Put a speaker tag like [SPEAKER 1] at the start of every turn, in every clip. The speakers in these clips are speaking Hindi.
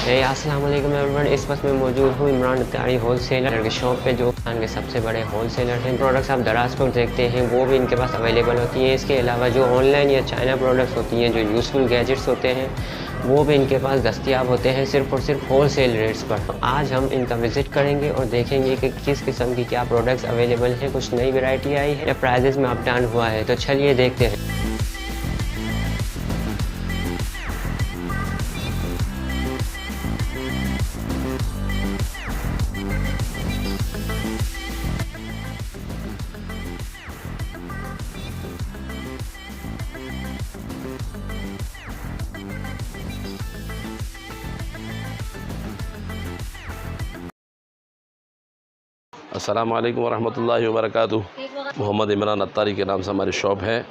[SPEAKER 1] अस्सलाम वालेकुम एवरीवन। इस वक्त मैं मौजूद हूँ इमरान अत्तारी होल सेलर के शॉप पे, जो पाकिस्तान के सबसे बड़े होल सेलर हैं। प्रोडक्ट्स आप दराज पर देखते हैं वो भी इनके पास अवेलेबल होती हैं। इसके अलावा जो ऑनलाइन या चाइना प्रोडक्ट्स होती हैं, जो यूज़फुल गैजेट्स होते हैं, वो भी इनके पास दस्तियाब होते हैं सिर्फ़ और सिर्फ होल सेल रेट्स पर। तो आज हम इनका विज़िट करेंगे और देखेंगे कि किस किस्म की क्या प्रोडक्ट्स अवेलेबल हैं, कुछ नई वैरायटी आई है या प्राइजेज़ में अप डाउन हुआ है। तो चलिए देखते हैं।
[SPEAKER 2] अस्सलाम वालेकुम वरहमतुल्लाहि वबरकातुहू। मोहम्मद इमरान अत्तारी के नाम से हमारी शॉप है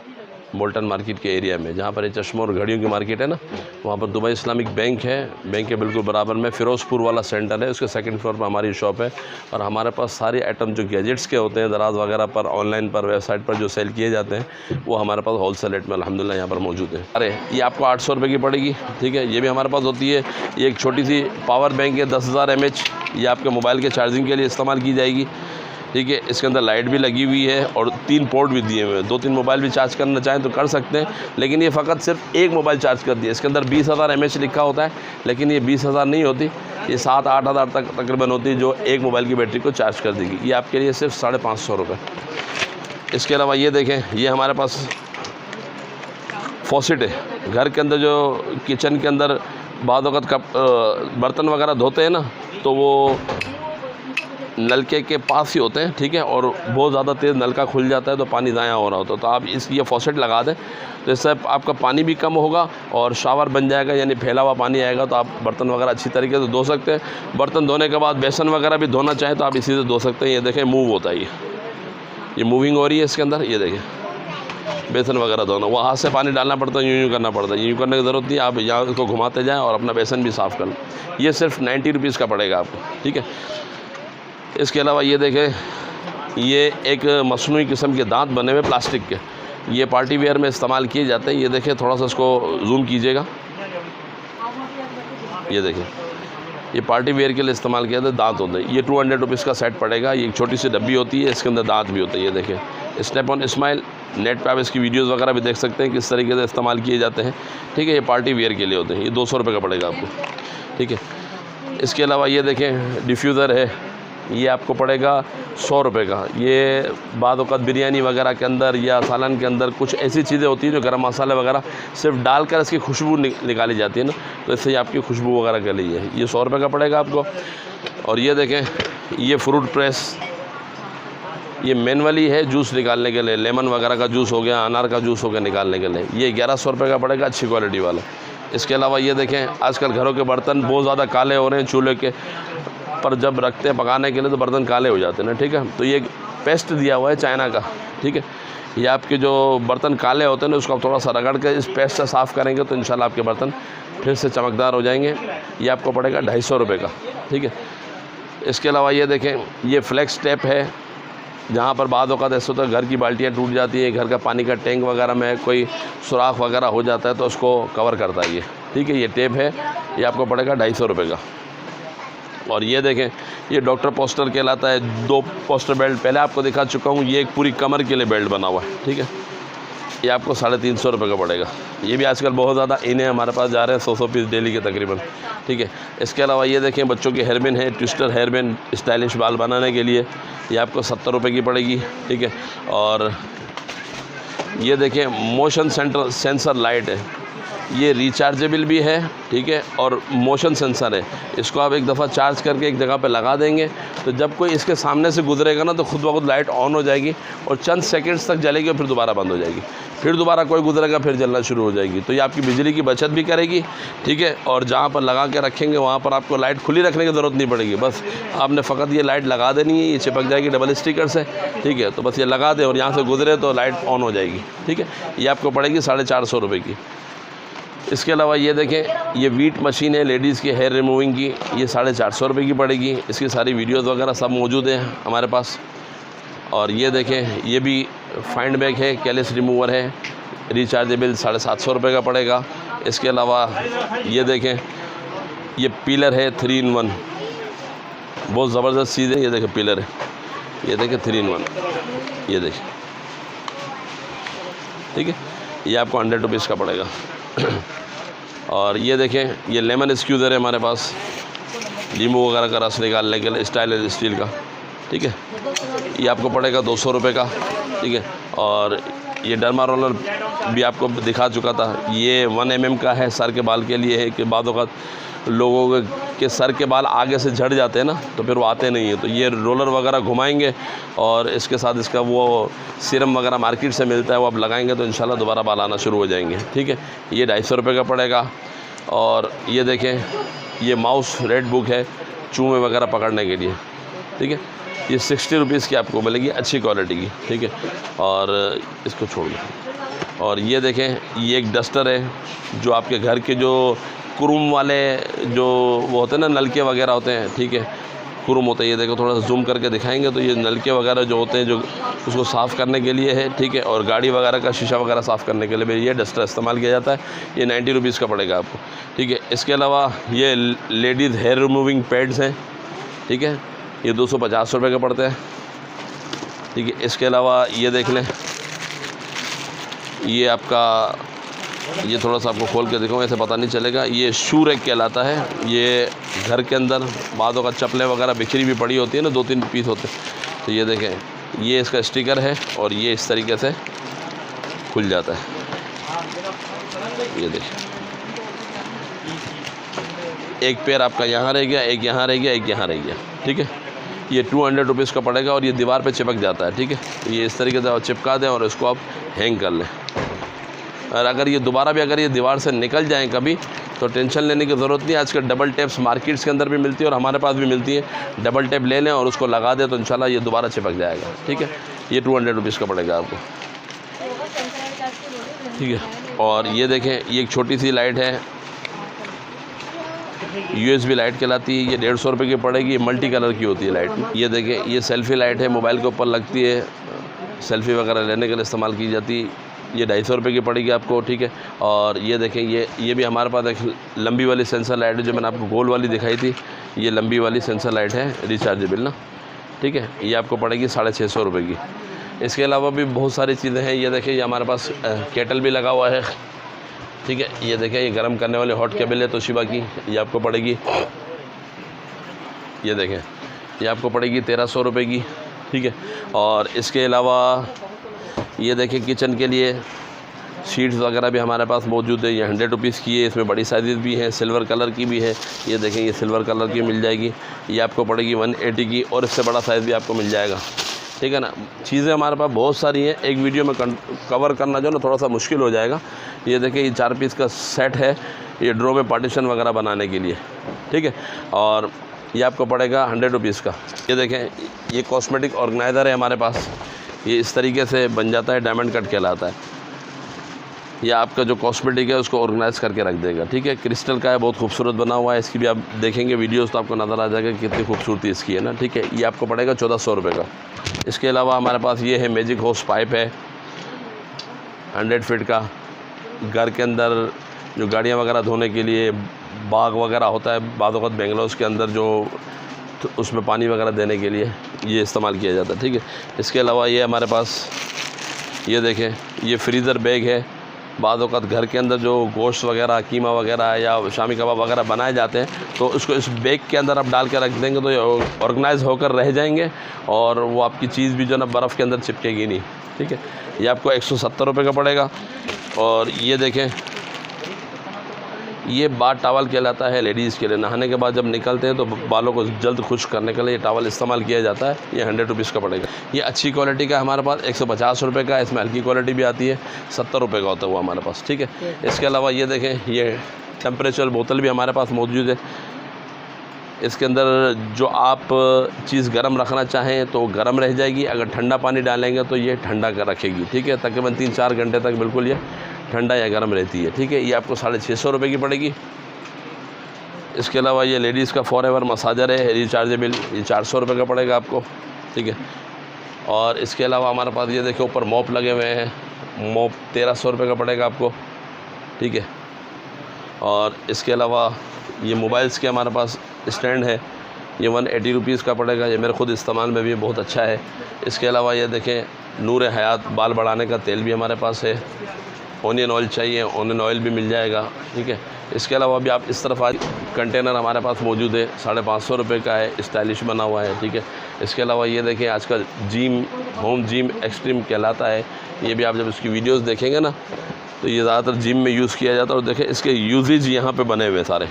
[SPEAKER 2] मोल्टन मार्केट के एरिया में, जहाँ पर ये चश्मों और घड़ियों की मार्केट है ना, वहाँ पर दुबई इस्लामिक बैंक है। बैंक के बिल्कुल बराबर में फ़िरोज़पुर वाला सेंटर है, उसके सेकंड फ्लोर पर हमारी शॉप है। और हमारे पास सारे आइटम जो गैजेट्स के होते हैं, दराज वगैरह पर, ऑनलाइन पर, वेबसाइट पर जो सेल किए जाते हैं, वो हमारे पास होल सेल रेट में अल्हम्दुलिल्लाह यहाँ पर मौजूद है। अरे ये आपको 800 रुपये की पड़ेगी, ठीक है। ये भी हमारे पास होती है। ये एक छोटी सी पावर बैंक है 10,000 mAh, ये आपके मोबाइल के चार्जिंग के लिए इस्तेमाल की जाएगी, ठीक है। इसके अंदर लाइट भी लगी हुई है और 3 पोर्ट भी दिए हुए हैं। 2-3 मोबाइल भी चार्ज करना चाहें तो कर सकते हैं, लेकिन ये फ़कत सिर्फ एक मोबाइल चार्ज कर दिया। इसके अंदर 20,000 mAh लिखा होता है, लेकिन ये 20,000 नहीं होती, ये 7-8 हज़ार तक तकरीबन होती है, जो एक मोबाइल की बैटरी को चार्ज कर देगी। ये आपके लिए सिर्फ 550 रुपये। इसके अलावा ये देखें, ये हमारे पास फॉसेट है। घर के अंदर जो किचन के अंदर बाद वक़्त कप बर्तन वगैरह धोते हैं ना, तो वो नलके के पास ही होते हैं, ठीक है। और बहुत ज़्यादा तेज़ नलका खुल जाता है तो पानी ज़ाया हो रहा होता है, तो आप ये फॉसेट लगा दें, तो इससे आपका पानी भी कम होगा और शावर बन जाएगा, यानी फैला हुआ पानी आएगा, तो आप बर्तन वगैरह अच्छी तरीके से धो सकते हैं। बर्तन धोने के बाद बेसन वगैरह भी धोना चाहें तो आप इसी से धो सकते हैं। ये देखें, मूव होता है, ये मूविंग हो रही है इसके अंदर। ये देखें, बेसन वगैरह धोना, वो हाथ से पानी डालना पड़ता है, यूँ करना पड़ता है। यूँ करने की ज़रूरत नहीं, आप यहाँ इसको घुमाते जाएँ और अपना बेसन भी साफ़ कर लें। ये सिर्फ 90 रुपीज़ का पड़ेगा आपको, ठीक है। इसके अलावा ये देखें, ये एक मसनूई किस्म के दांत बने हुए प्लास्टिक के, ये पार्टी वेयर में इस्तेमाल किए जाते हैं। ये देखें, थोड़ा सा इसको जूम कीजिएगा, ये देखें, ये पार्टी वेयर के लिए इस्तेमाल किया जाता है, दांत होते हैं। ये 200 रुपीज़ का सेट पड़ेगा। ये एक छोटी सी डब्बी होती है, इसके अंदर दांत भी होते हैं। ये देखें, स्नैप ऑन स्माइल, नेट पर आप इसकी वीडियोस वगैरह भी देख सकते हैं किस तरीके से इस्तेमाल किए जाते हैं, ठीक है। ये पार्टी वेयर के लिए होते हैं। ये 200 रुपये का पड़ेगा आपको, ठीक है। इसके अलावा ये देखें, डिफ्यूज़र है, ये आपको पड़ेगा 100 रुपये का। ये बाद वक़्त बिरयानी वगैरह के अंदर या सालन के अंदर कुछ ऐसी चीज़ें होती हैं जो गरम मसाले वगैरह सिर्फ डालकर इसकी खुशबू निकाली जाती है ना, तो इससे आपकी खुशबू वगैरह के लिए ये 100 रुपये का पड़ेगा आपको। और ये देखें, ये फ्रूट प्रेस, ये मैनुअली है जूस निकालने के लिए, लेमन वगैरह का जूस हो गया, अनार का जूस हो गया निकालने के लिए। ये 1100 रुपये का पड़ेगा, अच्छी क्वालिटी वाला। इसके अलावा ये देखें, आजकल घरों के बर्तन बहुत ज़्यादा काले हो रहे हैं, चूल्हे के पर जब रखते हैं पकाने के लिए तो बर्तन काले हो जाते हैं ना, ठीक है। तो ये पेस्ट दिया हुआ है चाइना का, ठीक है। ये आपके जो बर्तन काले होते हैं ना, उसको आप थोड़ा सा रगड़ के इस पेस्ट से साफ़ करेंगे तो इंशाल्लाह आपके बर्तन फिर से चमकदार हो जाएंगे। ये आपको पड़ेगा 250 रुपये का, ठीक है। इसके अलावा ये देखें, ये फ्लेक्स टेप है, जहाँ पर बाद वक़्त ऐसा होता है घर की बाल्टियाँ टूट जाती है, घर का पानी का टैंक वगैरह में कोई सुराख वगैरह हो जाता है तो उसको कवर करता है ये, ठीक है। ये टेप है, ये आपको पड़ेगा 250 रुपये का। और ये देखें, ये डॉक्टर पोस्टर कहलाता है। 2 पोस्टर बेल्ट पहले आपको दिखा चुका हूँ, ये एक पूरी कमर के लिए बेल्ट बना हुआ है, ठीक है। ये आपको 350 रुपये का पड़ेगा। ये भी आजकल बहुत ज़्यादा इन्हें हमारे पास जा रहे हैं, 100 पीस डेली के तकरीबन, ठीक है। इसके अलावा ये देखें, बच्चों की हेयरबैंड है, ट्विस्टर हेयरबैंड स्टाइलिश बाल बनाने के लिए, ये आपको 70 रुपये की पड़ेगी, ठीक है। और ये देखें, मोशन सेंसर लाइट है, ये रिचार्जेबल भी है, ठीक है, और मोशन सेंसर है। इसको आप एक दफ़ा चार्ज करके एक जगह पे लगा देंगे तो जब कोई इसके सामने से गुजरेगा ना तो खुद ब खुद लाइट ऑन हो जाएगी और चंद सेकंड्स तक जलेगी और फिर दोबारा बंद हो जाएगी। फिर दोबारा कोई गुजरेगा, फिर जलना शुरू हो जाएगी। तो ये आपकी बिजली की बचत भी करेगी, ठीक है। और जहाँ पर लगा के रखेंगे वहाँ पर आपको लाइट खुली रखने की ज़रूरत नहीं पड़ेगी, बस आपने फ़कत ये लाइट लगा देनी है, ये चिपक जाएगी डबल स्टिकर से, ठीक है। तो बस ये लगा दें और यहाँ से गुजरे तो लाइट ऑन हो जाएगी, ठीक है। ये आपको पड़ेगी 450 रुपये की। इसके अलावा ये देखें, ये वीट मशीन है लेडीज़ की हेयर रिमूविंग की, ये 450 रुपये की पड़ेगी। इसकी सारी वीडियोस वगैरह सब मौजूद हैं हमारे पास। और ये देखें, ये भी फाइंड बैग है, कैलिस रिमूवर है, रिचार्जेबल, 750 रुपये का पड़ेगा। इसके अलावा ये देखें, ये पीलर है 3 in 1, बहुत ज़बरदस्त चीज़ है। ये देखिए पीलर है, ये देखिए 3 in 1, ये देखिए, ठीक है। ये आपको 100 रुपीज़ का पड़ेगा। और ये देखें, ये लेमन स्क्यूज़र है हमारे पास, नींबू वगैरह का रस निकालने के लिए, स्टेनलेस स्टील का, ठीक है। ये आपको पड़ेगा 200 रुपये का, ठीक है। और ये डर्मा रोलर भी आपको दिखा चुका था, ये 1 mm का है, सर के बाल के लिए है कि बाद वक़्त लोगों के सर के बाल आगे से झड़ जाते हैं ना, तो फिर वो आते नहीं हैं, तो ये रोलर वगैरह घुमाएंगे और इसके साथ इसका वो सीरम वगैरह मार्केट से मिलता है, वो आप लगाएंगे तो इंशाल्लाह दोबारा बाल आना शुरू हो जाएंगे, ठीक है। ये 250 रुपये का पड़ेगा। और ये देखें, ये माउस रेड बुक है चूहे वगैरह पकड़ने के लिए, ठीक है। ये 60 रुपीज़ की आपको मिलेगी, अच्छी क्वालिटी की, ठीक है। और इसको छोड़ दें। और ये देखें, ये एक डस्टर है जो आपके घर के जो कुरुम वाले जो वो होते हैं ना, नलके वगैरह होते हैं, ठीक है, कुरुम होते हैं। ये देखो, थोड़ा सा जूम करके दिखाएंगे तो ये नलके वगैरह जो होते हैं, जो उसको साफ़ करने के लिए है, ठीक है। और गाड़ी वगैरह का शीशा वगैरह साफ़ करने के लिए भी ये डस्टर इस्तेमाल किया जाता है। ये 90 रुपीज़ का पड़ेगा आपको, ठीक है। इसके अलावा ये लेडीज़ हेयर रिमूविंग पैड्स हैं, ठीक है, ये 250 रुपये के पड़ते हैं, ठीक है। इसके अलावा ये देख लें, ये आपका, ये थोड़ा सा आपको खोल के दिखाऊँ, ऐसे पता नहीं चलेगा, ये शू रैक कहलाता है। ये घर के अंदर बादों का चप्पलें वगैरह बिखरी भी पड़ी होती है ना, 2-3 पीस होते हैं, तो ये देखें, ये इसका स्टिकर है और ये इस तरीके से खुल जाता है, ये देखें। एक पैर आपका यहाँ रह गया, एक यहाँ रह गया, एक यहाँ रह गया, ठीक है। ये 200 रुपीज़ का पड़ेगा और ये दीवार पे चिपक जाता है, ठीक है। ये इस तरीके से आप चिपका दें और इसको आप हैंग कर लें। और अगर ये दोबारा भी अगर ये दीवार से निकल जाएं कभी, तो टेंशन लेने की ज़रूरत नहीं है। आजकल डबल टेप्स मार्केट्स के अंदर भी मिलती है और हमारे पास भी मिलती है। डबल टेप ले लें और उसको लगा दें तो इंशाल्लाह ये दोबारा चिपक जाएगा, ठीक है। ये 200 रुपीज़ का पड़ेगा आपको, ठीक है। और ये देखें, ये एक छोटी सी लाइट है, USB लाइट कहलाती है। ये 150 रुपये की पड़ेगी, मल्टी कलर की होती है लाइट। ये देखें, ये सेल्फ़ी लाइट है, मोबाइल के ऊपर लगती है, सेल्फ़ी वगैरह लेने के लिए इस्तेमाल की जाती है। ये 250 रुपये की पड़ेगी आपको, ठीक है। और ये देखें, ये भी हमारे पास एक लंबी वाली सेंसर लाइट है, जो मैंने आपको गोल वाली दिखाई थी, ये लंबी वाली सेंसर लाइट है, रिचार्जेबल ना, ठीक है। ये आपको पड़ेगी 650 रुपये की। इसके अलावा भी बहुत सारी चीज़ें हैं। ये देखें, ये हमारे पास केटल भी लगा हुआ है, ठीक है। ये देखें, ये गर्म करने वाली हॉट केबल है तोशिबा की, ये आपको पड़ेगी, ये देखें, ये आपको पड़ेगी 1300 रुपये की, ठीक है। और इसके अलावा ये देखें, किचन के लिए शीट्स वगैरह भी हमारे पास मौजूद है। ये 100 रुपीज़ की है, इसमें बड़ी साइज़ भी हैं, सिल्वर कलर की भी है। ये देखें, ये सिल्वर कलर की मिल जाएगी, ये आपको पड़ेगी 180 की, और इससे बड़ा साइज़ भी आपको मिल जाएगा, ठीक है ना। चीज़ें हमारे पास बहुत सारी हैं, एक वीडियो में कवर करना जो है ना थोड़ा सा मुश्किल हो जाएगा। ये देखिए, ये 4 पीस का सेट है, ये ड्रॉ में पार्टीशन वगैरह बनाने के लिए, ठीक है। और ये आपको पड़ेगा 100 रुपीज़ का। ये देखें, ये कॉस्मेटिक ऑर्गेनाइज़र है हमारे पास, ये इस तरीके से बन जाता है, डायमंड कट कहलाता है। ये आपका जो कॉस्मेटिक है उसको ऑर्गेनाइज़ करके रख देगा, ठीक है। क्रिस्टल का है, बहुत खूबसूरत बना हुआ है। इसकी भी आप देखेंगे वीडियोस तो आपको नज़र आ जाएगा कितनी खूबसूरती इसकी है ना, ठीक है। ये आपको पड़ेगा 1400 रुपये का। इसके अलावा हमारे पास ये है मैजिक होस पाइप है, 100 फीट का, घर के अंदर जो गाड़ियाँ वगैरह धोने के लिए, बाग वगैरह होता है बाद वक़्त बेंगलोर के अंदर, जो तो उसमें पानी वगैरह देने के लिए ये इस्तेमाल किया जाता है, ठीक है। इसके अलावा ये हमारे पास, ये देखें, ये फ्रीज़र बैग है। बाद वक़्त घर के अंदर जो गोश्त वगैरह, कीमा वगैरह या शामी कबाब वगैरह बनाए जाते हैं, तो उसको इस बैग के अंदर आप डाल के रख देंगे तो ये ऑर्गेनाइज़ होकर रह जाएंगे और वो आपकी चीज़ भी जो ना बर्फ़ के अंदर चिपकेगी नहीं, ठीक है। ये आपको 170 रुपये का पड़ेगा। और ये देखें, ये बाथ टॉवल कहलाता है, लेडीज़ के लिए नहाने के बाद जब निकलते हैं तो बालों को जल्द खुश्क करने के लिए ये टॉवल इस्तेमाल किया जाता है। ये 100 रुपीज़ का पड़ेगा। ये अच्छी क्वालिटी का हमारे पास 150 रुपये का, इसमें हल्की क्वालिटी भी आती है, 70 रुपये का होता है वो हमारे पास, ठीक है। इसके अलावा ये देखें, ये टेम्परेचर बोतल भी हमारे पास मौजूद है। इसके अंदर जो आप चीज़ गर्म रखना चाहें तो गर्म रह जाएगी, अगर ठंडा पानी डालेंगे तो ये ठंडा कर रखेगी, ठीक है। तकरीबन 3-4 घंटे तक बिल्कुल ये ठंडा या गर्म रहती है, ठीक है। ये आपको 650 रुपये की पड़ेगी। इसके अलावा ये लेडीज़ का फॉरएवर मसाजर है, रिचार्जेबल, ये 400 रुपये का पड़ेगा आपको, ठीक है। और इसके अलावा हमारे पास ये देखिए ऊपर मॉप लगे हुए हैं, मॉप 1300 रुपये का पड़ेगा आपको, ठीक है। और इसके अलावा ये मोबाइल्स के हमारे पास स्टैंड है, ये 180 रुपीज़ का पड़ेगा। ये मेरे ख़ुद इस्तेमाल में भी बहुत अच्छा है। इसके अलावा ये देखें नूर हयात बाल बढ़ाने का तेल भी हमारे पास है। ऑनियन ऑयल चाहिए, ऑनियन ऑयल भी मिल जाएगा, ठीक है। इसके अलावा भी आप इस तरफ आज कंटेनर हमारे पास मौजूद है, 550 रुपये का है, स्टाइलिश बना हुआ है, ठीक है। इसके अलावा ये देखें आजकल जिम, होम जिम एक्सट्रीम कहलाता है। ये भी आप जब इसकी वीडियोस देखेंगे ना तो ये ज़्यादातर जिम में यूज़ किया जाता है। और देखें इसके यूजेज यहाँ पे बने हुए सारे,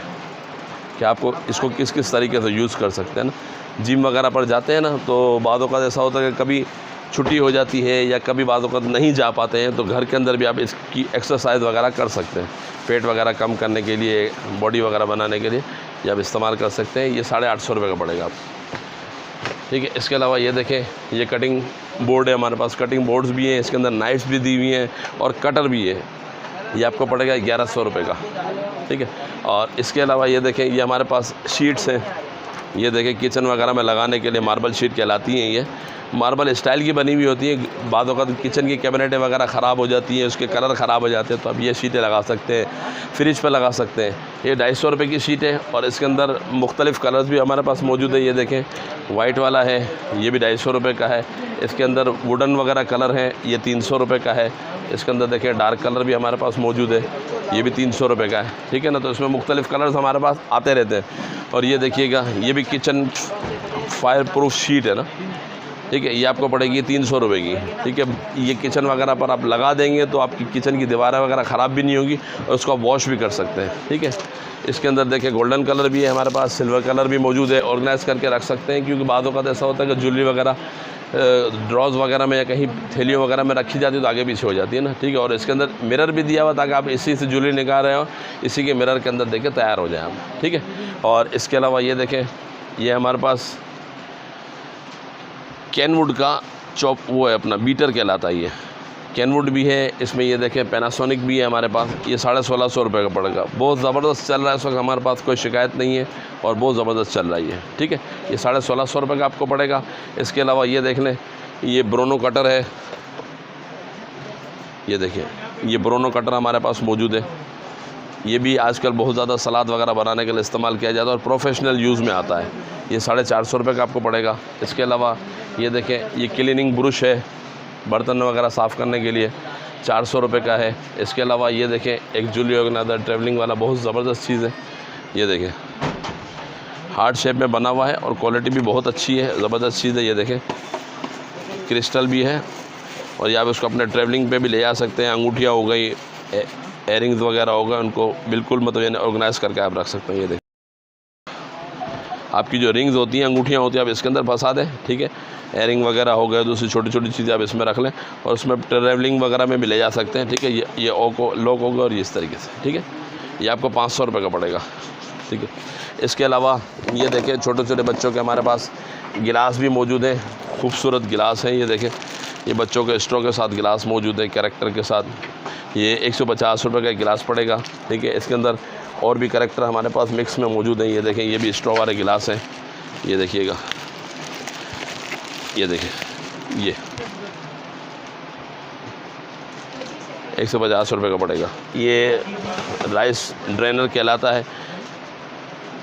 [SPEAKER 2] कि आपको इसको किस किस तरीके से यूज़ कर सकते हैं ना। जिम वगैरह पर जाते हैं ना तो बादों का ऐसा होता है कि कभी छुट्टी हो जाती है या कभी बादों का नहीं जा पाते हैं, तो घर के अंदर भी आप इसकी एक्सरसाइज वगैरह कर सकते हैं। पेट वगैरह कम करने के लिए, बॉडी वगैरह बनाने के लिए ये आप इस्तेमाल कर सकते हैं। ये 850 रुपये का पड़ेगा आप, ठीक है। इसके अलावा ये देखें ये कटिंग बोर्ड है हमारे पास, कटिंग बोर्ड्स भी हैं, इसके अंदर नाइफ्स भी दी हुई हैं और कटर भी है। ये आपको पड़ेगा 1100 रुपये का, ठीक है। और इसके अलावा ये देखें ये हमारे पास शीट्स हैं। ये देखें किचन वगैरह में लगाने के लिए मार्बल शीट कहलाती हैं। ये मार्बल स्टाइल की बनी हुई होती है। बादों का किचन की कैबिनेटें वगैरह ख़राब हो जाती हैं, उसके कलर ख़राब हो जाते हैं, तो आप ये शीटें लगा सकते हैं, फ्रिज पर लगा सकते हैं। ये 250 रुपये की शीट है और इसके अंदर मुख्तलिफ़ कलर्स भी हमारे पास मौजूद है। ये देखें वाइट वाला है, ये भी 250 रुपये का है। इसके अंदर वुडन वगैरह कलर हैं, ये 300 रुपये का है। इसके अंदर देखें डार्क कलर भी हमारे पास मौजूद है, ये भी 300 रुपये का है, ठीक है ना। तो इसमें मुख्तलिफ़ कलर्स हमारे पास आते रहते हैं। और ये देखिएगा ये भी किचन फायर प्रूफ शीट है ना, ठीक है। ये आपको पड़ेगी 300 रुपये की, ठीक है। ये किचन वगैरह पर आप लगा देंगे तो आपकी किचन की दीवारें वगैरह ख़राब भी नहीं होगी और उसको आप वॉश भी कर सकते हैं, ठीक है। इसके अंदर देखें गोल्डन कलर भी है हमारे पास, सिल्वर कलर भी मौजूद है। ऑर्गेनाइज़ करके रख सकते हैं, क्योंकि बादों का ऐसा होता है कि ज्वेलरी वगैरह ड्रॉज वगैरह में या कहीं थैलियों वगैरह में रखी जाती है तो आगे पीछे हो जाती है ना, ठीक है। और इसके अंदर मिरर भी दिया हुआ ताकि आप इसी से ज्वेलरी निकाल रहे हो, इसी के मिरर के अंदर देखें तैयार हो जाए आप, ठीक है। और इसके अलावा ये देखें ये हमारे पास कैनवुड का चॉप वो है अपना बीटर कहलाता है। ये कैनवुड भी है इसमें। ये देखें पैनासोनिक भी है हमारे पास। ये 1650 रुपये का पड़ेगा। बहुत ज़बरदस्त चल रहा है इस वक्त हमारे पास, कोई शिकायत नहीं है और बहुत ज़बरदस्त चल रही है, ठीक है। ये 1650 रुपये का आपको पड़ेगा। इसके अलावा ये देख लें ये ब्रोनो कटर है। ये देखिए ये ब्रोनो कटर हमारे पास मौजूद है। ये भी आजकल बहुत ज़्यादा सलाद वगैरह बनाने के लिए इस्तेमाल किया जाता है और प्रोफेशनल यूज़ में आता है। ये 450 रुपये का आपको पड़ेगा। इसके अलावा ये देखें ये क्लीनिंग ब्रश है, बर्तन वगैरह साफ़ करने के लिए, 400 रुपये का है। इसके अलावा ये देखें एक जूली ऑर्गेनाइजर ट्रैवलिंग वाला, बहुत ज़बरदस्त चीज़ है। ये देखें हार्ट शेप में बना हुआ है और क्वालिटी भी बहुत अच्छी है, ज़बरदस्त चीज़ है। ये देखें क्रिस्टल भी है और ये आप उसको अपने ट्रैवलिंग पे भी ले जा सकते हैं। अंगूठियाँ हो गई, एयरिंग्स वगैरह हो गए, उनको बिल्कुल मतलब यानी ऑर्गेनाइज़ करके आप रख सकते हैं। ये देखें आपकी जो रिंग्स होती हैं, अंगूठियाँ होती हैं, आप इसके अंदर फंसा दें, ठीक है। एयरिंग वगैरह हो गए, दूसरी छोटी छोटी चीज़ें आप इसमें रख लें और उसमें ट्रैवलिंग वगैरह में भी ले जा सकते हैं, ठीक है। ये ओको लॉक होगा और ये इस तरीके से, ठीक है। ये आपको 500 रुपये का पड़ेगा, ठीक है। इसके अलावा ये देखें छोटे छोटे बच्चों के हमारे पास गिलास भी मौजूद हैं, खूबसूरत गिलास हैं। ये देखें ये बच्चों के स्ट्रॉ के साथ गिलास मौजूद है, कैरेक्टर के साथ। ये 150 रुपये का गिलास पड़ेगा, ठीक है। इसके अंदर और भी कैरेक्टर हमारे पास मिक्स में मौजूद हैं। ये देखें ये भी स्ट्रॉ वाले गिलास हैं। ये देखिएगा, ये देखें ये 150 रुपये का पड़ेगा। ये राइस ड्रेनर कहलाता है।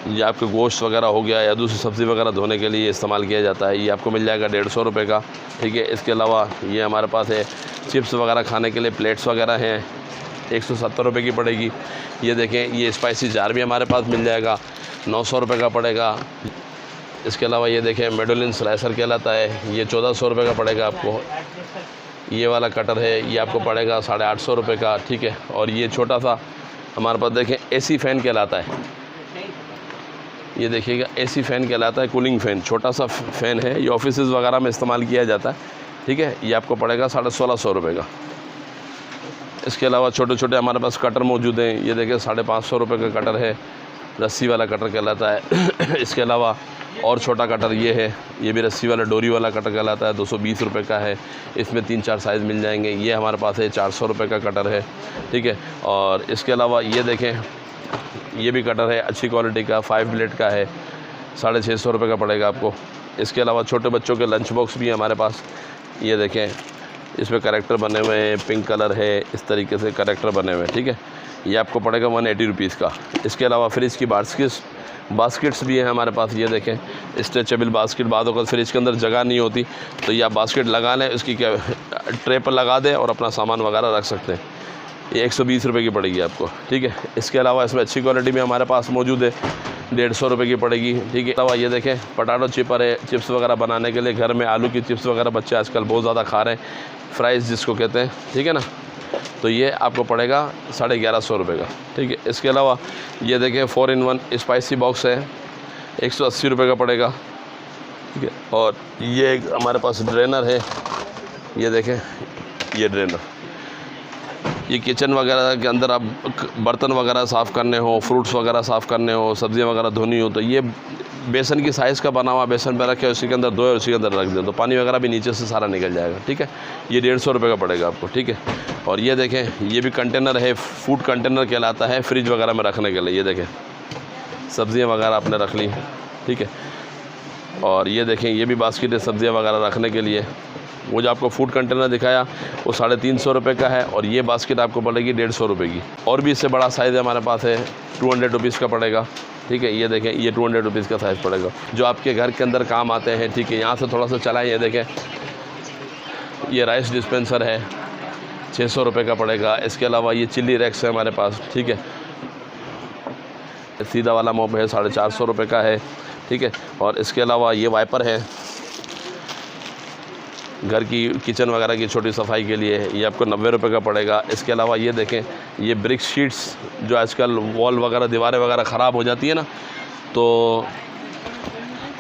[SPEAKER 2] ये आपके गोश्त वगैरह हो गया या दूसरी सब्ज़ी वगैरह धोने के लिए इस्तेमाल किया जाता है। ये आपको मिल जाएगा 150 रुपये का, ठीक है। इसके अलावा ये हमारे पास है चिप्स वगैरह खाने के लिए प्लेट्स वगैरह हैं, 170 रुपये की पड़ेगी। ये देखें ये स्पाइसी जार भी हमारे पास मिल जाएगा, 900 रुपये का पड़ेगा। इसके अलावा ये देखें मेडोलिन स्लाइसर कहलाता है, ये 1400 रुपये का पड़ेगा आपको। ये वाला कटर है, ये आपको पड़ेगा 850 रुपये का, ठीक है। और ये छोटा सा हमारे पास देखें एसी फ़ैन कहलाता है। ये देखिएगा एसी फ़ैन कहलाता है, कूलिंग फ़ैन, छोटा सा फ़ैन है। ये ऑफिसेज़ वगैरह में इस्तेमाल किया जाता है, ठीक है। ये आपको पड़ेगा 1650 रुपये का। इसके अलावा छोटे छोटे हमारे पास कटर मौजूद हैं। ये देखिए 550 रुपये का कटर है, रस्सी वाला कटर कहलाता है। इसके अलावा और छोटा कटर ये है, ये भी रस्सी वाला डोरी वाला कटर कहलाता है, 220 रुपये का है। इसमें 3-4 साइज़ मिल जाएंगे। ये हमारे पास है 400 रुपये का कटर है, ठीक है। और इसके अलावा ये देखें ये भी कटर है अच्छी क्वालिटी का, 5 ब्लेड का है, 650 रुपये का पड़ेगा आपको। इसके अलावा छोटे बच्चों के लंच बॉक्स भी है हमारे पास। ये देखें इसमें कैरेक्टर बने हुए हैं, पिंक कलर है, इस तरीके से कैरेक्टर बने हुए हैं, ठीक है। ये आपको पड़ेगा 180 रुपीज़ का। इसके अलावा फ्रिज की बास्केट्स भी हैं हमारे पास। ये देखें, स्ट्रेचेबल बास्केट, बाद वक्त फ्रिज के अंदर जगह नहीं होती तो ये आप बास्केट लगा लें, उसकी क्या ट्रे पर लगा दें और अपना सामान वगैरह रख सकते हैं। ये 120 रुपये की पड़ेगी आपको, ठीक है। इसके अलावा इसमें अच्छी क्वालिटी में हमारे पास मौजूद है, 150 रुपये की पड़ेगी, ठीक है। अलावा ये देखें, पटाटो चिपर है, चिप्स वगैरह बनाने के लिए। घर में आलू की चिप्स वगैरह बच्चे आजकल बहुत ज़्यादा खा रहे हैं, फ्राइज़ जिसको कहते हैं, ठीक है ना। तो ये आपको पड़ेगा 1150 रुपये का, ठीक है। इसके अलावा ये देखें 4-in-1 स्पाइसी बॉक्स है, 180 रुपये का पड़ेगा, ठीक है। और ये एक हमारे पास ड्रेनर है, ये देखें, ये ड्रेनर, ये किचन वगैरह के अंदर आप बर्तन वगैरह साफ़ करने हो, फ्रूट्स वगैरह साफ़ करने हो, सब्ज़ियाँ वगैरह धोनी हो, तो ये बेसन की साइज़ का बना हुआ, बेसन पर रखे उसी के अंदर धोए, उसी के अंदर रख दें तो पानी वगैरह भी नीचे से सारा निकल जाएगा, ठीक है। ये 150 रुपये का पड़ेगा आपको, ठीक है। और ये देखें, ये भी कंटेनर है, फूड कंटेनर कहलाता है, फ्रिज वगैरह में रखने के लिए। ये देखें, सब्ज़ियाँ वगैरह आपने रख ली, ठीक है। और ये देखें, ये भी बास्केट है सब्ज़ियाँ वगैरह रखने के लिए। वो जो आपको फूड कंटेनर दिखाया वो 350 रुपये का है, और ये बास्केट आपको पड़ेगी 150 रुपये की। और भी इससे बड़ा साइज़ हमारे पास है, 200 रुपीज़ का पड़ेगा, ठीक है। ये देखें, ये 200 रुपीज़ का साइज़ पड़ेगा, जो आपके घर के अंदर काम आते हैं, ठीक है। यहाँ से थोड़ा सा चलाएँ, ये देखें, ये राइस डिस्पेंसर है, 600 रुपये का पड़ेगा। इसके अलावा ये चिल्ली रैक्स है हमारे पास, ठीक है। सीधा वाला मोप है, 450 रुपये का है, ठीक है। और इसके अलावा ये वाइपर है घर की किचन वगैरह की छोटी सफाई के लिए, ये आपको 90 रुपये का पड़ेगा। इसके अलावा ये देखें, ये ब्रिक शीट्स, जो आजकल वॉल वगैरह दीवारें वगैरह ख़राब हो जाती है ना, तो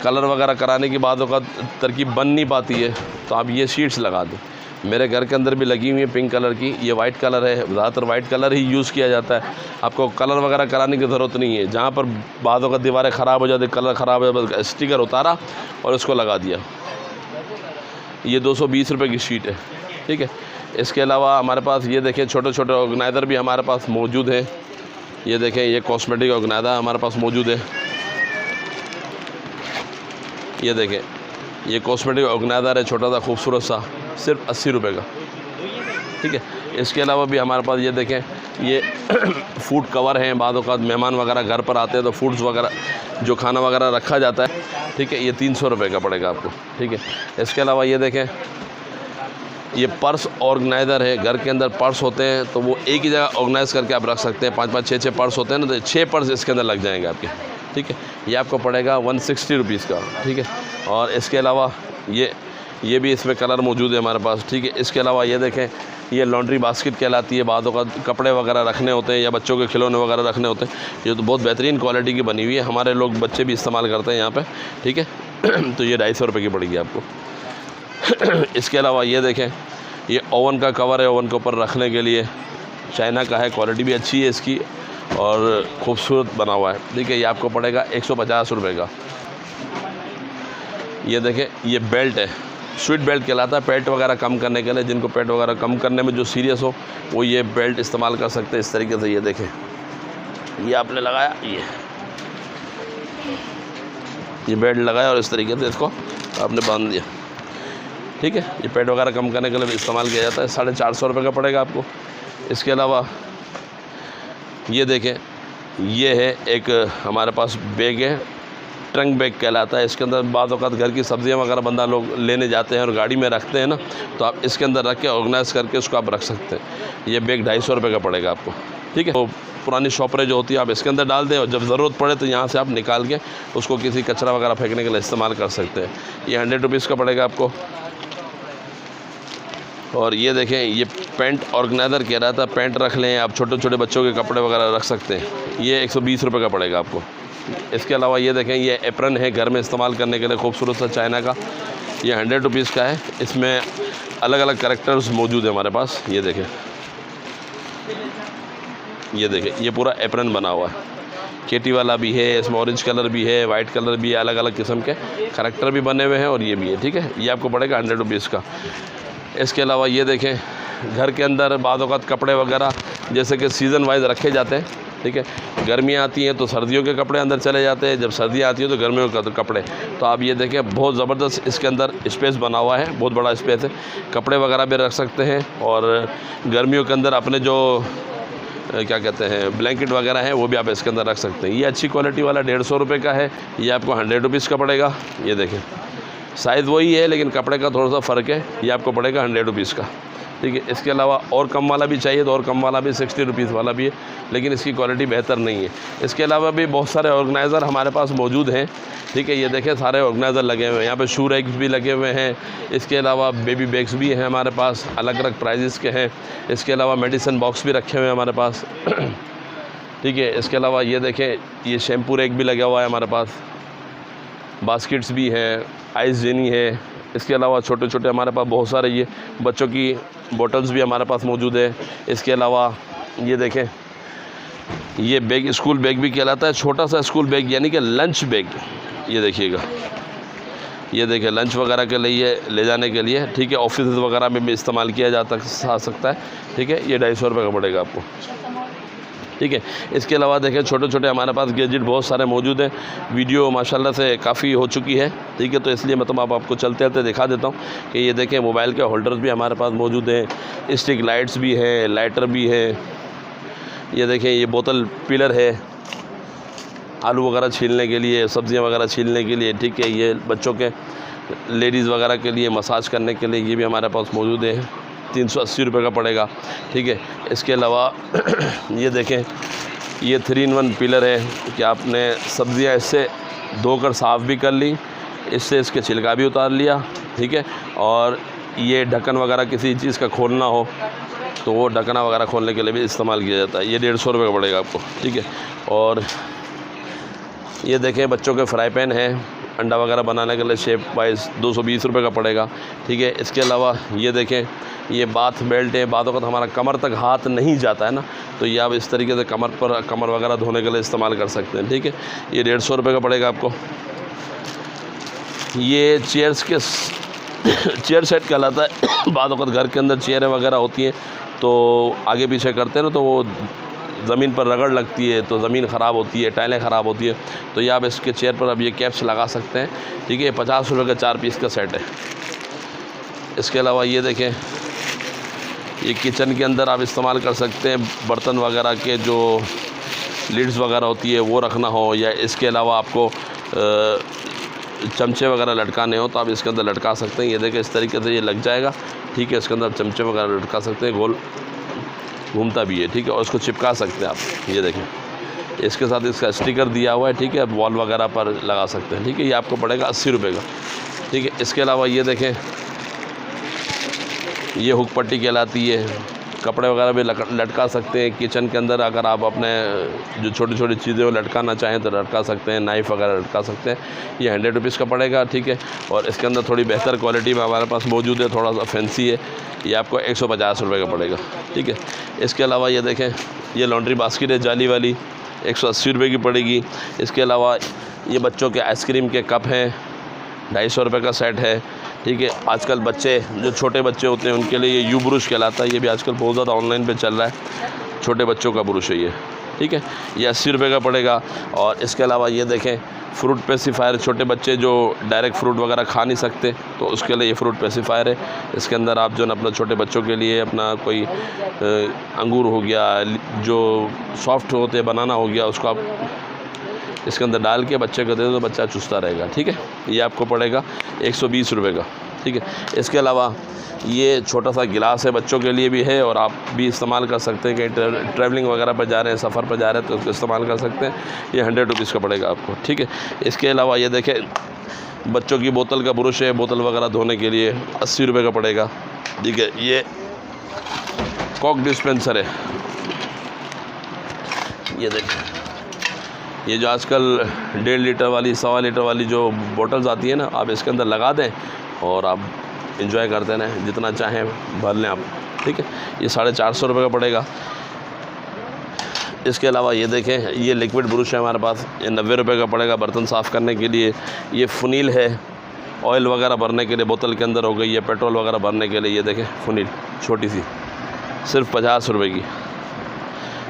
[SPEAKER 2] कलर वगैरह कराने के बाद का तरकीब बन नहीं पाती है, तो आप ये शीट्स लगा दें। मेरे घर के अंदर भी लगी हुई है पिंक कलर की, ये वाइट कलर है, ज़्यादातर वाइट कलर ही यूज़ किया जाता है। आपको कलर वगैरह कराने की ज़रूरत नहीं है। जहाँ पर बाद वक्त दीवारें ख़राब हो जाती, कलर ख़राब हो जाता, स्टिकर उतारा और उसको लगा दिया। ये 220 रुपये की शीट है, ठीक है। इसके अलावा हमारे पास ये देखें, छोटे छोटे ऑर्गेनाइज़र भी हमारे पास मौजूद है। ये देखें, ये कॉस्मेटिक ऑर्गेनाइज़र हमारे पास मौजूद है। ये देखें, ये कॉस्मेटिक ऑर्गेनाइज़र है, छोटा सा खूबसूरत सा, सिर्फ 80 रुपये का, ठीक है। इसके अलावा भी हमारे पास ये देखें, ये फूड कवर हैं। बाद औक़ात मेहमान वगैरह घर पर आते हैं तो फूड्स वगैरह जो खाना वगैरह रखा जाता है, ठीक है, ये 300 रुपये का पड़ेगा आपको, ठीक है। इसके अलावा ये देखें, ये पर्स ऑर्गेनाइज़र है। घर के अंदर पर्स होते हैं तो वो एक ही जगह ऑर्गेनाइज़ करके आप रख सकते हैं। 5-5, 6-6 पर्स होते हैं ना, तो 6 पर्स इसके अंदर लग जाएंगे आपके, ठीक है। ये आपको पड़ेगा 160 रुपीज़ का, ठीक है। और इसके अलावा ये भी इसमें कलर मौजूद है हमारे पास, ठीक है। इसके अलावा ये देखें, ये लॉन्ड्री बास्केट कहलाती है। बादों का कपड़े वगैरह रखने होते हैं या बच्चों के खिलौने वगैरह रखने होते हैं, ये तो बहुत बेहतरीन क्वालिटी की बनी हुई है। हमारे लोग बच्चे भी इस्तेमाल करते हैं यहाँ पे, ठीक है। तो ये 250 रुपये की पड़ेगी आपको। इसके अलावा ये देखें, ये ओवन का कवर है, ओवन के ऊपर रखने के लिए, चाइना का है, क्वालिटी भी अच्छी है इसकी और खूबसूरत बना हुआ है, ठीक है। ये आपको पड़ेगा 150 रुपये का। ये देखें, ये बेल्ट है, स्वीट बेल्ट कहलाता है, पेट वगैरह कम करने के लिए। जिनको पेट वगैरह कम करने में जो सीरियस हो वो ये बेल्ट इस्तेमाल कर सकते हैं इस तरीके से। ये देखें, ये आपने लगाया, ये बेल्ट लगाया और इस तरीके से इसको आपने बांध दिया, ठीक है। ये पेट वगैरह कम करने के लिए भी इस्तेमाल किया जाता है। 450 रुपये का पड़ेगा आपको। इसके अलावा ये देखें, ये है एक हमारे पास बैग है, ट्रंक बैग कहलाता है। इसके अंदर बाद वक़्त घर की सब्ज़ियाँ वगैरह बंदा लोग लेने जाते हैं और गाड़ी में रखते हैं ना, तो आप इसके अंदर रख के ऑर्गेनाइज़ करके उसको आप रख सकते हैं। ये बैग 250 रुपये का पड़ेगा आपको, ठीक है। तो पुरानी शॉपरें जो होती है आप इसके अंदर डाल दें और जब ज़रूरत पड़े तो यहाँ से आप निकाल के उसको किसी कचरा वगैरह फेंकने के लिए इस्तेमाल कर सकते हैं। ये 100 रुपीज़ का पड़ेगा आपको। और ये देखें, ये पेंट ऑर्गेनाइज़र कह रहा था, पेंट रख लें आप, छोटे छोटे बच्चों के कपड़े वगैरह रख सकते हैं। ये 120 रुपये का पड़ेगा आपको। इसके अलावा ये देखें, ये एप्रन है घर में इस्तेमाल करने के लिए, खूबसूरत सा चाइना का, ये 100 रुपीज़ का है। इसमें अलग अलग कैरेक्टर्स मौजूद है हमारे पास। ये देखें, ये पूरा एप्रन बना हुआ है, केटी वाला भी है, इसमें ऑरेंज कलर भी है, वाइट कलर भी है, अलग अलग किस्म के कैरेक्टर भी बने हुए हैं और ये भी है, ठीक है। ये आपको पड़ेगा 100 रुपीज़ का। इसके अलावा ये देखें, घर के अंदर बाद वक़्त कपड़े वगैरह जैसे कि सीज़न वाइज रखे जाते हैं, ठीक है। गर्मियाँ आती हैं तो सर्दियों के कपड़े अंदर चले जाते हैं, जब सर्दियाँ आती हैं तो गर्मियों के कपड़े। तो आप ये देखें, बहुत ज़बरदस्त इसके अंदर स्पेस बना हुआ है, बहुत बड़ा स्पेस है, कपड़े वगैरह भी रख सकते हैं। और गर्मियों के अंदर अपने जो क्या कहते हैं ब्लैंकेट वगैरह है, वो भी आप इसके अंदर रख सकते हैं। ये अच्छी क्वालिटी वाला 150 रुपये का है, ये आपको 100 रुपीज़ का पड़ेगा। ये देखें साइज़ वही है लेकिन कपड़े का थोड़ा सा फ़र्क है, ये आपको पड़ेगा 100 रुपीज़ का, ठीक है। इसके अलावा और कम वाला भी चाहिए तो और कम वाला भी 60 रुपीज़ वाला भी है, लेकिन इसकी क्वालिटी बेहतर नहीं है। इसके अलावा भी बहुत सारे ऑर्गेनाइज़र हमारे पास मौजूद हैं, ठीक है। ये देखें सारे ऑर्गेनाइज़र लगे हुए हैं, यहाँ पे शू रैक्स भी लगे हुए हैं। इसके अलावा बेबी बैग्स भी हैं हमारे पास, अलग अलग प्राइजेस के हैं। इसके अलावा मेडिसिन बॉक्स भी रखे हुए हैं हमारे पास, ठीक है। इसके अलावा ये देखें ये शैम्पू रैक भी लगा हुआ है हमारे पास, बास्केट्स भी हैं, आइस जेनी है। इसके अलावा छोटे छोटे हमारे पास बहुत सारे ये बच्चों की बॉटल्स भी हमारे पास मौजूद है। इसके अलावा ये देखें ये बैग स्कूल बैग भी कहलाता है, छोटा सा स्कूल बैग यानी कि लंच बैग। ये देखिएगा, ये देखिए लंच वगैरह के लिए ले जाने के लिए, ठीक है। ऑफिस वगैरह में भी इस्तेमाल किया जा सकता है, ठीक है। ये 250 रुपये का पड़ेगा आपको, ठीक है। इसके अलावा देखें छोटे छोटे हमारे पास गैजेट बहुत सारे मौजूद हैं। वीडियो माशाल्लाह से काफ़ी हो चुकी है, ठीक है, तो इसलिए मतलब आपको चलते चलते दिखा देता हूँ कि ये देखें मोबाइल के होल्डर्स भी हमारे पास मौजूद हैं, स्टिक लाइट्स भी हैं, लाइटर भी है। ये देखें ये बोतल पिलर है आलू वगैरह छीलने के लिए, सब्ज़ियाँ वगैरह छीलने के लिए, ठीक है। ये बच्चों के लेडीज़ वगैरह के लिए मसाज करने के लिए ये भी हमारे पास मौजूद है, 380 रुपये का पड़ेगा, ठीक है। इसके अलावा ये देखें ये 3-in-1 पिलर है कि आपने सब्ज़ियाँ इससे धोकर साफ़ भी कर ली, इससे इसके छिलका भी उतार लिया, ठीक है। और ये ढक्कन वगैरह किसी चीज़ का खोलना हो तो वो ढक्कना वगैरह खोलने के लिए भी इस्तेमाल किया जाता है। ये 150 रुपये का पड़ेगा आपको, ठीक है। और ये देखें बच्चों के फ्राई पैन है अंडा वगैरह बनाने के लिए, शेप वाइज 220 रुपये का पड़ेगा, ठीक है। इसके अलावा ये देखें ये बाथ बेल्ट है, बातों का तो हमारा कमर तक हाथ नहीं जाता है ना, तो ये आप इस तरीके से कमर वगैरह धोने के लिए इस्तेमाल कर सकते हैं, ठीक है। ये 150 रुपये का पड़ेगा आपको। ये चेयर सेट कहलाता है। बातों का घर के अंदर चेयरें वगैरह होती हैं तो आगे पीछे करते हैं ना, तो वो ज़मीन पर रगड़ लगती है तो ज़मीन ख़राब होती है, टाइलें ख़राब होती है, तो ये आप इसके चेयर पर अब ये कैप्स लगा सकते हैं, ठीक है। 50 रुपये का 4 पीस का सेट है। इसके अलावा ये देखें ये किचन के अंदर आप इस्तेमाल कर सकते हैं, बर्तन वगैरह के जो लिड्स वगैरह होती है वो रखना हो, या इसके अलावा आपको चमचे वगैरह लटकाने हो तो आप इसके अंदर लटका सकते हैं। ये देखें इस तरीके से ये लग जाएगा, ठीक है। इसके अंदर चमचे वगैरह लटका सकते हैं, गोल घूमता भी है, ठीक है। और इसको चिपका सकते हैं आप, ये देखें इसके साथ इसका स्टिकर दिया हुआ है, ठीक है। वॉल वगैरह पर लगा सकते हैं, ठीक है। ये आपको पड़ेगा 80 रुपये का, ठीक है। इसके अलावा ये देखें ये हुक पट्टी कहलाती है, कपड़े वगैरह भी लटका सकते हैं किचन के अंदर। अगर आप अपने जो छोटी छोटी चीज़ें वो लटकाना चाहें तो लटका सकते हैं, नाइफ़ वगैरह लटका सकते हैं। ये 100 रुपीज़ का पड़ेगा, ठीक है। और इसके अंदर थोड़ी बेहतर क्वालिटी में हमारे पास मौजूद है, थोड़ा सा फैंसी है, ये आपको 150 रुपये का पड़ेगा, ठीक है। इसके अलावा ये देखें ये लॉन्ड्री बास्केट है जाली वाली, 180 रुपये की पड़ेगी। इसके अलावा ये बच्चों के आइसक्रीम के कप हैं, 250 रुपये का सेट है, ठीक है। आजकल बच्चे जो छोटे बच्चे होते हैं उनके लिए ये यू ब्रुश कहलाता है, ये भी आजकल बहुत ज़्यादा ऑनलाइन पे चल रहा है, छोटे बच्चों का ब्रुश है ये, ठीक है। ये 80 रुपये का पड़ेगा। और इसके अलावा ये देखें फ्रूट पेसिफायर, छोटे बच्चे जो डायरेक्ट फ्रूट वगैरह खा नहीं सकते तो उसके लिए ये फ्रूट पेसिफायर है। इसके अंदर आप जो है अपना छोटे बच्चों के लिए अपना कोई अंगूर हो गया, जो सॉफ्ट होते बनाना हो गया, उसको आप इसके अंदर डाल के बच्चे को दे दो तो बच्चा चूसता रहेगा, ठीक है। ये आपको पड़ेगा 120 रुपये का, ठीक है। इसके अलावा ये छोटा सा गिलास है, बच्चों के लिए भी है और आप भी इस्तेमाल कर सकते हैं, कहीं ट्रैवलिंग वगैरह पर जा रहे हैं, सफ़र पर जा रहे हैं तो उसको इस्तेमाल कर सकते हैं। ये 100 रुपीज़ का पड़ेगा आपको, ठीक है। इसके अलावा ये देखें बच्चों की बोतल का ब्रुश है, बोतल वगैरह धोने के लिए 80 रुपये का पड़ेगा, ठीक है। ये कॉक डिस्पेंसर है, ये देखें ये जो आजकल 1.5 लीटर वाली 1.25 लीटर वाली जो बोटल्स आती है ना, आप इसके अंदर लगा दें और आप इंजॉय करते रहें, जितना चाहें भर लें आप, ठीक है। ये 450 रुपये का पड़ेगा। इसके अलावा ये देखें ये लिक्विड ब्रुश है हमारे पास, ये 90 रुपये का पड़ेगा बर्तन साफ़ करने के लिए। ये फुनील है ऑयल वगैरह भरने के लिए, बोतल के अंदर हो गई, ये पेट्रोल वगैरह भरने के लिए। ये देखें फुनील छोटी सी, सिर्फ 50 रुपये की,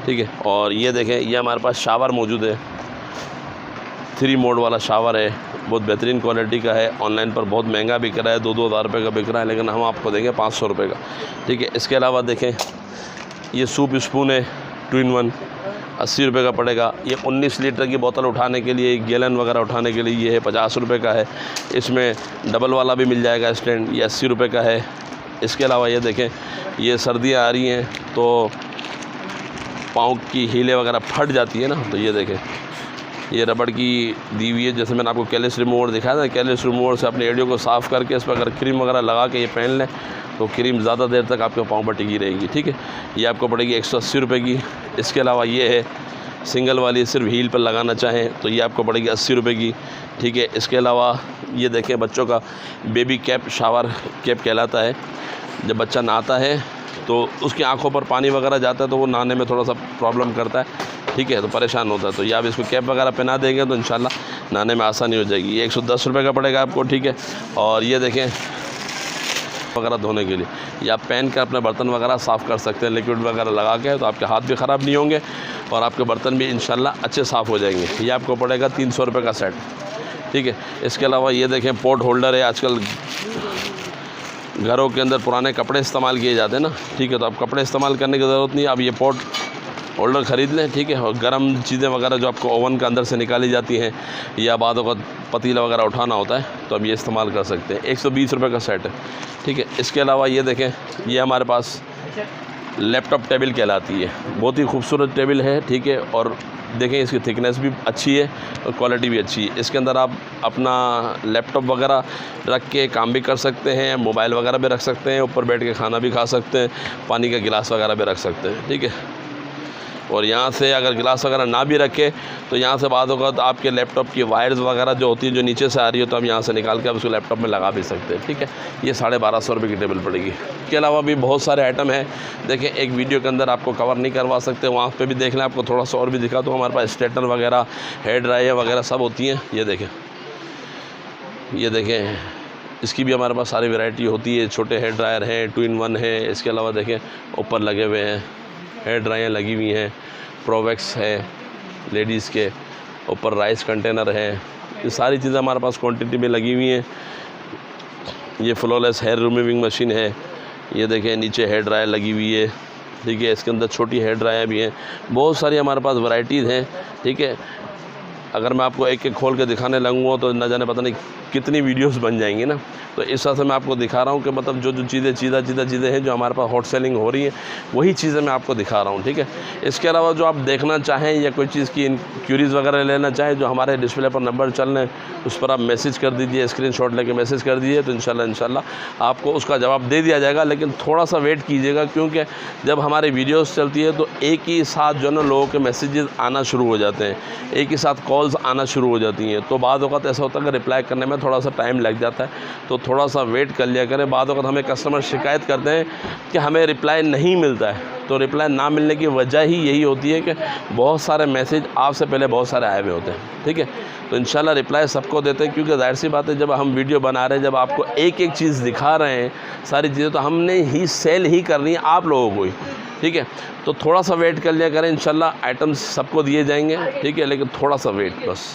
[SPEAKER 2] ठीक है। और ये देखें ये हमारे पास शावर मौजूद है, 3 मोड वाला शावर है, बहुत बेहतरीन क्वालिटी का है। ऑनलाइन पर बहुत महंगा बिक रहा है, 2-2 हज़ार रुपये का बिक रहा है, लेकिन हम आपको देंगे 500 रुपये का, ठीक है। इसके अलावा देखें ये सूप स्पून है, 2 in 1 80 रुपये का पड़ेगा। ये 19 लीटर की बोतल उठाने के लिए, गैलन वगैरह उठाने के लिए ये है 50 रुपये का है। इसमें डबल वाला भी मिल जाएगा स्टैंड, ये 80 रुपये का है। इसके अलावा ये देखें, ये सर्दियाँ आ रही हैं तो पाँव की हीलें वगैरह फट जाती है ना, तो ये देखें ये रबड़ की दी हुई है। जैसे मैंने आपको कैलिस रिमूवर दिखाया था, कैलिस रिमूवर से अपने एडियो को साफ़ करके इस पर अगर क्रीम वगैरह लगा के ये पहन लें तो क्रीम ज़्यादा देर तक आपके पाँव पर टिकी रहेगी। ठीक है, ये आपको पड़ेगी 180 रुपये की। इसके अलावा ये है सिंगल वाली, सिर्फ हील पर लगाना चाहें तो ये आपको पड़ेगी 80 रुपये की। ठीक है, इसके अलावा ये देखें बच्चों का बेबी कैप, शावर कैप कहलाता है। जब बच्चा नहाता है तो उसकी आंखों पर पानी वगैरह जाता है तो वो नहाने में थोड़ा सा प्रॉब्लम करता है। ठीक है, तो परेशान होता है, तो ये आप इसको कैप वगैरह पहना देंगे तो इंशाल्लाह नहाने में आसानी हो जाएगी। ये 110 रुपये का पड़ेगा आपको। ठीक है, और ये देखें वगैरह धोने के लिए, या आप पहन कर अपने बर्तन वगैरह साफ़ कर सकते हैं लिक्विड वगैरह लगा के, तो आपके हाथ भी ख़राब नहीं होंगे और आपके बर्तन भी इंशाल्लाह अच्छे साफ़ हो जाएंगे। ये आपको पड़ेगा 300 रुपये का सेट। ठीक है, इसके अलावा ये देखें पोर्ट होल्डर है। आजकल घरों के अंदर पुराने कपड़े इस्तेमाल किए जाते हैं ना, ठीक है, तो आप कपड़े इस्तेमाल करने की ज़रूरत नहीं है, आप ये पोर्ट होल्डर ख़रीद लें। ठीक है, और गर्म चीज़ें वगैरह जो आपको ओवन के अंदर से निकाली जाती हैं या बादों का पतीला वगैरह उठाना होता है तो आप ये इस्तेमाल कर सकते हैं। 120 रुपये का सेट है। ठीक है, इसके अलावा ये देखें, ये हमारे पास लैपटॉप टेबल कहलाती है, बहुत ही खूबसूरत टेबल है। ठीक है, और देखें इसकी थिकनेस भी अच्छी है और क्वालिटी भी अच्छी है। इसके अंदर आप अपना लैपटॉप वगैरह रख के काम भी कर सकते हैं, मोबाइल वगैरह भी रख सकते हैं, ऊपर बैठ के खाना भी खा सकते हैं, पानी का गिलास वगैरह भी रख सकते हैं। ठीक है, और यहाँ से अगर गिलास वगैरह ना भी रखे तो यहाँ से बाद होगा तो आपके लैपटॉप की वायर्स वगैरह जो होती है जो नीचे से आ रही है तो आप यहाँ से निकाल के आप उसको लैपटॉप में लगा भी सकते हैं। ठीक है, ये 1250 रुपये की टेबल पड़ेगी। इसके अलावा भी बहुत सारे आइटम हैं, देखें एक वीडियो के अंदर आपको कवर नहीं करवा सकते, वहाँ पे भी देख लें, आपको थोड़ा सा और भी दिखा। तो हमारे पास स्ट्रेटनर वगैरह, हेयर ड्रायर वगैरह सब होती हैं। ये देखें इसकी भी हमारे पास सारी वैरायटी होती है। छोटे हेयर ड्रायर हैं, 2 in 1 है। इसके अलावा देखें ऊपर लगे हुए हैं हेयर ड्रायर लगी हुई हैं, प्रोवेक्स है लेडीज़ के, ऊपर राइस कंटेनर है। ये सारी चीज़ें हमारे पास क्वांटिटी में लगी हुई हैं। ये फ्लॉलेस हेयर रिमूविंग मशीन है। ये देखें नीचे हेयर ड्रायर लगी हुई है। ठीक है, इसके अंदर छोटी हेयर ड्रायर भी हैं। बहुत सारी हमारे पास वैराइटीज़ हैं। ठीक है, अगर मैं आपको एक एक खोल के दिखाने लगूँगा तो न जाने पता नहीं कितनी वीडियोस बन जाएंगी ना। तो इस तरह से मैं आपको दिखा रहा हूँ कि मतलब जो चीज़ें चीज़ें हैं जो हमारे पास हॉट सेलिंग हो रही हैं वही चीज़ें मैं आपको दिखा रहा हूँ। ठीक है, इसके अलावा जो आप देखना चाहें या कोई चीज़ की क्यूरीज़ वगैरह लेना चाहें, जो हमारे डिस्प्ले पर नंबर चल रहे हैं उस पर आप मैसेज कर दीजिए, स्क्रीनशॉट लेके मैसेज कर दीजिए, तो इंशाल्लाह आपको उसका जवाब दे दिया जाएगा। लेकिन थोड़ा सा वेट कीजिएगा, क्योंकि जब हमारी वीडियोज़ चलती है तो एक ही साथ जो है ना लोगों के मैसेजेस आना शुरू हो जाते हैं, एक ही साथ कॉल्स आना शुरू हो जाती हैं, तो बाद वक्त ऐसा होता है कि रिप्लाई करने में थोड़ा सा टाइम लग जाता है। तो थोड़ा सा वेट कर लिया करें। बाद वक्त हमें कस्टमर शिकायत करते हैं कि हमें रिप्लाई नहीं मिलता है, तो रिप्लाई ना मिलने की वजह ही यही होती है कि बहुत सारे मैसेज आपसे पहले बहुत सारे आए हुए होते हैं। ठीक है, तो इंशाल्लाह रिप्लाई सबको देते हैं, क्योंकि जाहिर सी बात है जब हम वीडियो बना रहे हैं, जब आपको एक एक चीज़ दिखा रहे हैं सारी चीज़ें, तो हमने ही सेल ही करनी है आप लोगों को ही। ठीक है, तो थोड़ा सा वेट कर लिया करें, इंशाल्लाह आइटम्स सबको दिए जाएंगे। ठीक है, लेकिन थोड़ा सा वेट, बस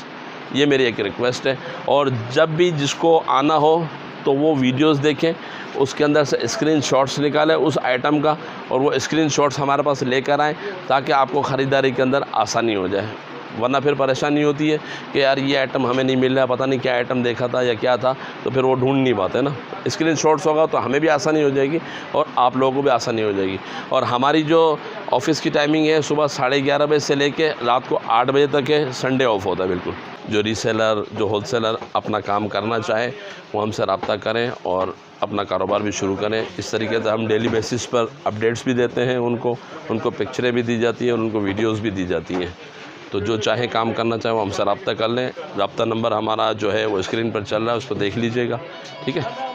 [SPEAKER 2] ये मेरी एक रिक्वेस्ट है। और जब भी जिसको आना हो तो वो वीडियोस देखें, उसके अंदर से स्क्रीनशॉट्स निकालें उस आइटम का, और वो स्क्रीनशॉट्स हमारे पास लेकर आएँ ताकि आपको ख़रीदारी के अंदर आसानी हो जाए। वरना फिर परेशानी होती है कि यार ये आइटम हमें नहीं मिल रहा, पता नहीं क्या आइटम देखा था या क्या था, तो फिर वो ढूंढ नहीं पाते ना। स्क्रीनशॉट्स होगा तो हमें भी आसानी हो जाएगी और आप लोगों को भी आसानी हो जाएगी। और हमारी जो ऑफ़िस की टाइमिंग है सुबह 11:30 बजे से लेके रात को 8 बजे तक है, संडे ऑफ होता है बिल्कुल। जो रीसेलर, जो होलसेलर अपना काम करना चाहे वो हमसे रब्ता करें और अपना कारोबार भी शुरू करें। इस तरीके से हम डेली बेसिस पर अपडेट्स भी देते हैं उनको पिक्चरें भी दी जाती हैं और उनको वीडियोस भी दी जाती हैं। तो जो चाहे काम करना चाहे वो हमसे रब्ता कर लें। रब्ता नंबर हमारा जो है वो स्क्रीन पर चल रहा है, उसको देख लीजिएगा। ठीक है।